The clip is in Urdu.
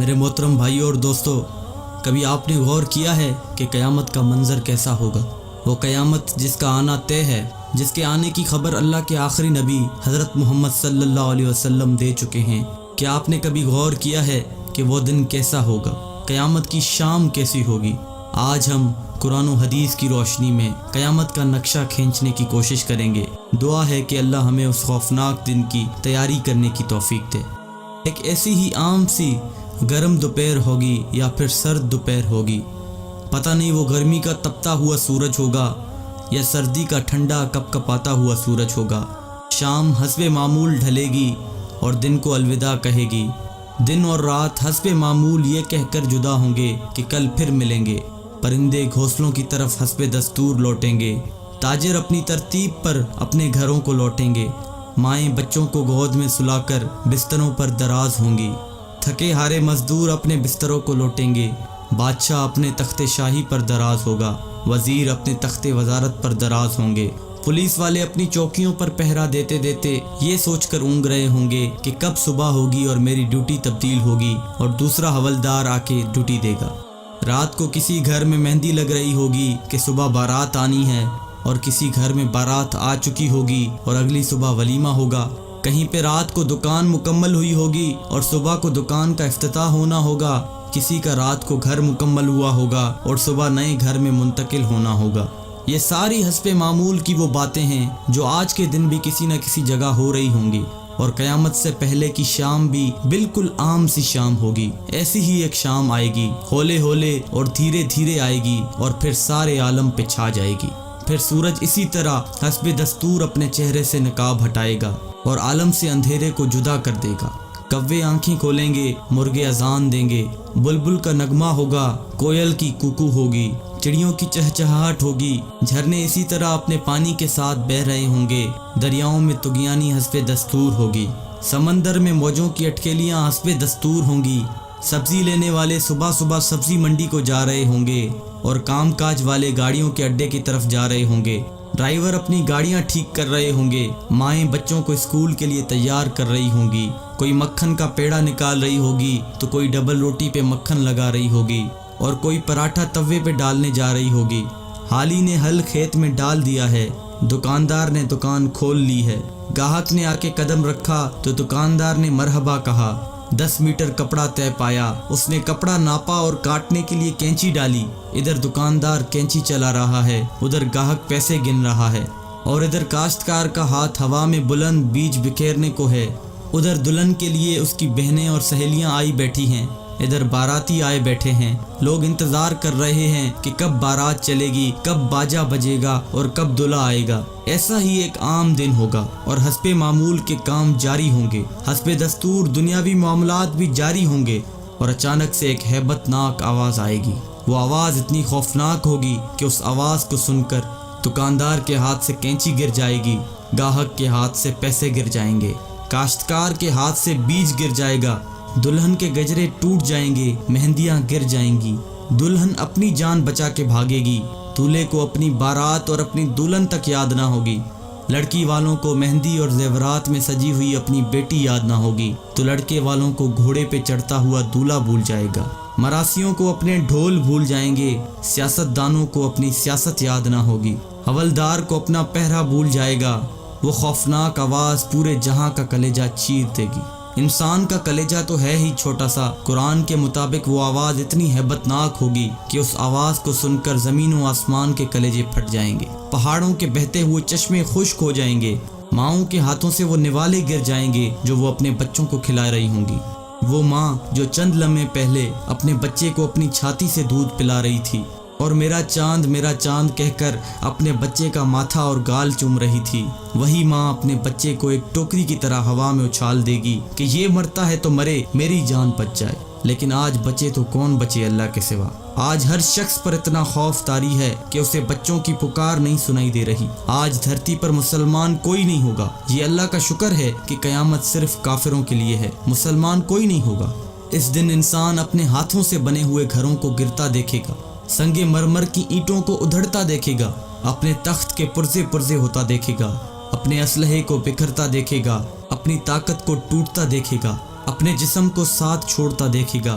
میرے محترم بھائیوں اور دوستوں، کبھی آپ نے غور کیا ہے کہ قیامت کا منظر کیسا ہوگا؟ وہ قیامت جس کا آنا طے ہے، جس کے آنے کی خبر اللہ کے آخری نبی حضرت محمد صلی اللہ علیہ وسلم دے چکے ہیں۔ کیا آپ نے کبھی غور کیا ہے کہ وہ دن کیسا ہوگا؟ قیامت کی شام کیسی ہوگی؟ آج ہم قرآن و حدیث کی روشنی میں قیامت کا نقشہ کھینچنے کی کوشش کریں گے۔ دعا ہے کہ اللہ ہمیں اس خوفناک دن کی تیاری کرنے کی توفیق دے۔ ایک ایسی ہی عام سی گرم دوپہر ہوگی یا پھر سرد دوپہر ہوگی، پتہ نہیں وہ گرمی کا تپتا ہوا سورج ہوگا یا سردی کا ٹھنڈا کپ کپاتا ہوا سورج ہوگا۔ شام حسب معمول ڈھلے گی اور دن کو الوداع کہے گی۔ دن اور رات حسب معمول یہ کہہ کر جدا ہوں گے کہ کل پھر ملیں گے۔ پرندے گھونسلوں کی طرف حسب دستور لوٹیں گے۔ تاجر اپنی ترتیب پر اپنے گھروں کو لوٹیں گے۔ مائیں بچوں کو گود میں سلا کر بستروں پر دراز ہوں گی۔ تھکے ہارے مزدور اپنے بستروں کو لوٹیں گے۔ بادشاہ اپنے تخت شاہی پر دراز ہوگا۔ وزیر اپنے تخت وزارت پر دراز ہوں گے۔ پولیس والے اپنی چوکیوں پر پہرا دیتے دیتے یہ سوچ کر اونگ رہے ہوں گے کہ کب صبح ہوگی اور میری ڈیوٹی تبدیل ہوگی اور دوسرا حوالدار آ کے ڈیوٹی دے گا۔ رات کو کسی گھر میں مہندی لگ رہی ہوگی کہ صبح بارات آنی ہے، اور کسی گھر میں بارات آ چکی ہوگی اور اگلی صبح ولیمہ ہوگا۔ کہیں پہ رات کو دکان مکمل ہوئی ہوگی اور صبح کو دکان کا افتتاح ہونا ہوگا۔ کسی کا رات کو گھر مکمل ہوا ہوگا اور صبح نئے گھر میں منتقل ہونا ہوگا۔ یہ ساری حسب معمول کی وہ باتیں ہیں جو آج کے دن بھی کسی نہ کسی جگہ ہو رہی ہوں گی، اور قیامت سے پہلے کی شام بھی بالکل عام سی شام ہوگی۔ ایسی ہی ایک شام آئے گی، ہولے ہولے اور دھیرے دھیرے آئے گی اور پھر سارے عالم پہ چھا جائے گی۔ پھر سورج اسی طرح حسب دستور اپنے چہرے سے نقاب ہٹائے گا اور عالم سے اندھیرے کو جدا کر دے گا۔ کوے آنکھیں کھولیں گے، مرغے اذان دیں گے، بلبل کا نغمہ ہوگا، کوئل کی کوکو ہوگی، چڑیوں کی چہچہاہٹ ہوگی، جھرنے اسی طرح اپنے پانی کے ساتھ بہہ رہے ہوں گے، دریاؤں میں طغیانی حسب دستور ہوگی، سمندر میں موجوں کی اٹکیلیاں حسب دستور ہوں گی، سبزی لینے والے صبح صبح سبزی منڈی کو جا رہے ہوں گے اور کام کاج والے گاڑیوں کے اڈے کی طرف جا رہے ہوں گے، ڈرائیور اپنی گاڑیاں ٹھیک کر رہے ہوں گے، مائیں بچوں کو اسکول کے لیے تیار کر رہی ہوں گی، کوئی مکھن کا پیڑا نکال رہی ہوگی تو کوئی ڈبل روٹی پہ مکھن لگا رہی ہوگی اور کوئی پراٹھا توے پہ ڈالنے جا رہی ہوگی۔ حالی نے ہل کھیت میں ڈال دیا ہے، دکاندار نے دکان کھول لی ہے، گاہک نے آ کے قدم رکھا تو دکاندار نے مرحبا کہا۔ 10 میٹر کپڑا طے پایا، اس نے کپڑا ناپا اور کاٹنے کے لیے کینچی ڈالی۔ ادھر دکاندار کینچی چلا رہا ہے، ادھر گاہک پیسے گن رہا ہے، اور ادھر کاشتکار کا ہاتھ ہوا میں بلند بیج بکھیرنے کو ہے۔ ادھر دلہن کے لیے اس کی بہنیں اور سہیلیاں آئی بیٹھی ہیں، ادھر باراتی آئے بیٹھے ہیں۔ لوگ انتظار کر رہے ہیں کہ کب بارات چلے گی، کب باجا بجے گا اور کب دلہا آئے گا۔ ایسا ہی ایک عام دن ہوگا اور حسب معمول کے کام جاری ہوں گے، حسب دستور دنیاوی معاملات بھی جاری ہوں گے، اور اچانک سے ایک ہیبت ناک آواز آئے گی۔ وہ آواز اتنی خوفناک ہوگی کہ اس آواز کو سن کر دکاندار کے ہاتھ سے کینچی گر جائے گی، گاہک کے ہاتھ سے پیسے گر جائیں گے، کاشتکار کے ہاتھ سے بیج گر جائے گا، دلہن کے گجرے ٹوٹ جائیں گے، مہندیاں گر جائیں گی، دلہن اپنی جان بچا کے بھاگے گی، دولہے کو اپنی بارات اور اپنی دلہن تک یاد نہ ہوگی، لڑکی والوں کو مہندی اور زیورات میں سجی ہوئی اپنی بیٹی یاد نہ ہوگی تو لڑکے والوں کو گھوڑے پہ چڑھتا ہوا دولہا بھول جائے گا، مراسیوں کو اپنے ڈھول بھول جائیں گے، سیاست دانوں کو اپنی سیاست یاد نہ ہوگی، حوالدار کو اپنا پہرا بھول جائے گا۔ وہ خوفناک آواز پورے جہاں کا کلیجہ چیر دے گی۔ انسان کا کلیجہ تو ہے ہی چھوٹا سا، قرآن کے مطابق وہ آواز اتنی ہیبت ناک ہوگی کہ اس آواز کو سن کر زمین و آسمان کے کلیجے پھٹ جائیں گے، پہاڑوں کے بہتے ہوئے چشمے خشک ہو جائیں گے، ماؤں کے ہاتھوں سے وہ نوالے گر جائیں گے جو وہ اپنے بچوں کو کھلا رہی ہوں گی۔ وہ ماں جو چند لمحے پہلے اپنے بچے کو اپنی چھاتی سے دودھ پلا رہی تھی اور میرا چاند کہہ کر اپنے بچے کا ماتھا اور گال چوم رہی تھی، وہی ماں اپنے بچے کو ایک ٹوکری کی طرح ہوا میں اچھال دے گی کہ یہ مرتا ہے تو مرے، میری جان بچ جائے۔ لیکن آج بچے تو کون بچے اللہ کے سوا؟ آج ہر شخص پر اتنا خوف طاری ہے کہ اسے بچوں کی پکار نہیں سنائی دے رہی۔ آج دھرتی پر مسلمان کوئی نہیں ہوگا۔ یہ اللہ کا شکر ہے کہ قیامت صرف کافروں کے لیے ہے، مسلمان کوئی نہیں ہوگا۔ اس دن انسان اپنے ہاتھوں سے بنے ہوئے گھروں کو گرتا دیکھے گا، سنگ مرمر کی اینٹوں کو ادھڑتا دیکھے گا، اپنے تخت کے پرزے پرزے ہوتا دیکھے گا، اپنے اسلحے کو بکھرتا دیکھے گا، اپنی طاقت کو ٹوٹتا دیکھے گا، اپنے جسم کو ساتھ چھوڑتا دیکھے گا،